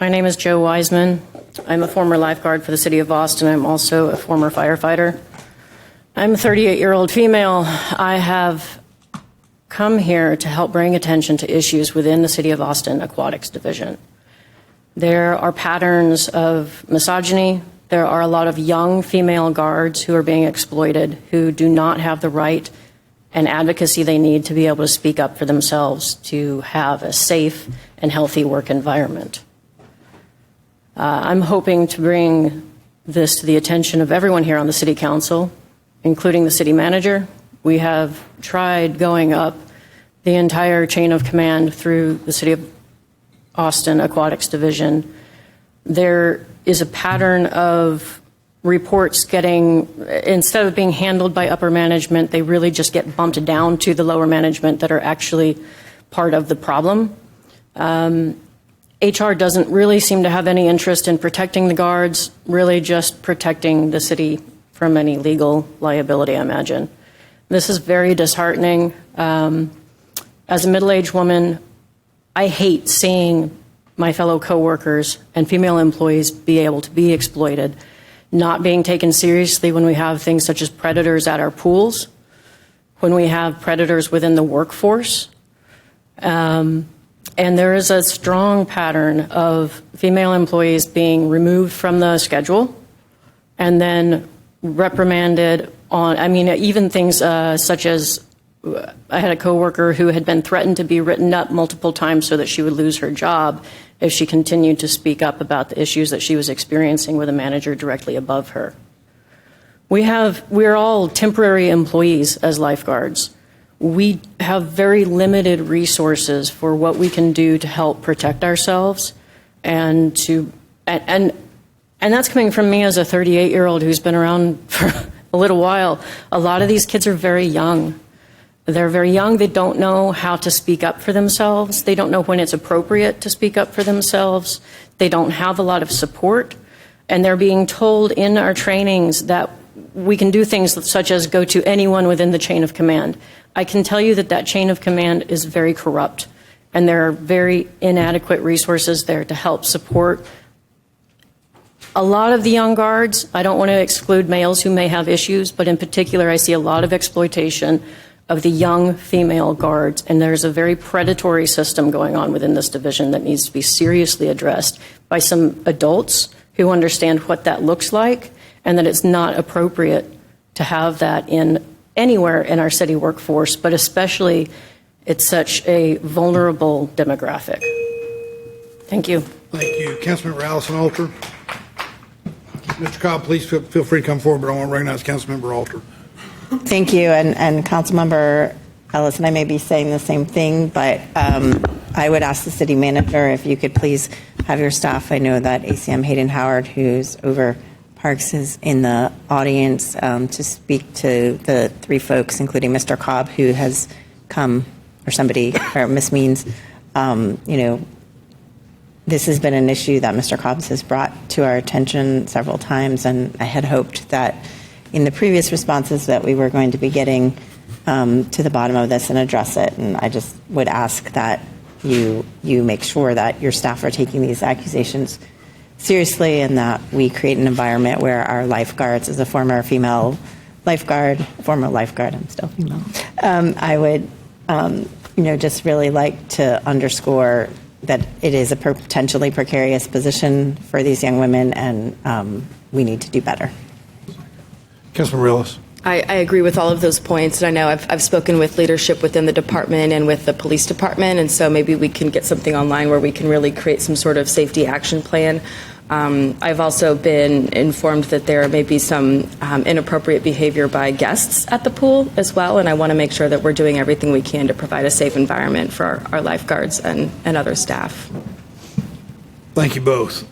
My name is Joe Wiseman. I'm a former lifeguard for the city of Austin. I'm also a former firefighter. I'm a 38-year-old female. I have come here to help bring attention to issues within the city of Austin Aquatics Division. There are patterns of misogyny. There are a lot of young female guards who are being exploited, who do not have the right and advocacy they need to be able to speak up for themselves, to have a safe and healthy work environment. I'm hoping to bring this to the attention of everyone here on the City Council, including the City Manager. We have tried going up the entire chain of command through the City of Austin Aquatics Division. There is a pattern of reports getting, instead of being handled by upper management, they really just get bumped down to the lower management that are actually part of the problem. HR doesn't really seem to have any interest in protecting the guards, really just protecting the city from any legal liability, I imagine. This is very disheartening. As a middle-aged woman, I hate seeing my fellow coworkers and female employees be able to be exploited, not being taken seriously when we have things such as predators at our pools, when we have predators within the workforce. And there is a strong pattern of female employees being removed from the schedule and then reprimanded on, even things such as I had a coworker who had been threatened to be written up multiple times so that she would lose her job if she continued to speak up about the issues that she was experiencing with a manager directly above her. We're all temporary employees as lifeguards. We have very limited resources for what we can do to help protect ourselves, and that's coming from me as a 38-year-old who's been around for a little while. A lot of these kids are very young. They're very young. They don't know how to speak up for themselves. They don't know when it's appropriate to speak up for themselves. They don't have a lot of support, and they're being told in our trainings that we can do things such as go to anyone within the chain of command. I can tell you that that chain of command is very corrupt, and there are very inadequate resources there to help support a lot of the young guards. I don't want to exclude males who may have issues, but in particular, I see a lot of exploitation of the young female guards, and there's a very predatory system going on within this division that needs to be seriously addressed by some adults who understand what that looks like, and that it's not appropriate to have that in anywhere in our city workforce, but especially it's such a vulnerable demographic. Thank you. Thank you. Councilmember Allison Alter. Mr. Cobb, please feel free to come forward, but I want to recognize Councilmember Alter. Thank you. And Councilmember Ellison, I may be saying the same thing, but I would ask the city manager if you could please have your staff. I know that ACM Hayden Howard, who's over Parks, is in the audience to speak to the three folks, including Mr. Cobb, who has come, or somebody, or Ms. Means. This has been an issue that Mr. Cobbs has brought to our attention several times, and I had hoped that in the previous responses that we were going to be getting to the bottom of this and address it. And I just would ask that you make sure that your staff are taking these accusations seriously, and that we create an environment where our lifeguards, as a former female lifeguard, I'm still female, I would just really like to underscore that it is a potentially precarious position for these young women, and we need to do better. Councilmember Ellis. I agree with all of those points, and I know I've spoken with leadership within the department and with the police department, and so maybe we can get something online where we can really create some sort of safety action plan. I've also been informed that there may be some inappropriate behavior by guests at the pool as well, and I want to make sure that we're doing everything we can to provide a safe environment for our lifeguards and other staff. Thank you both.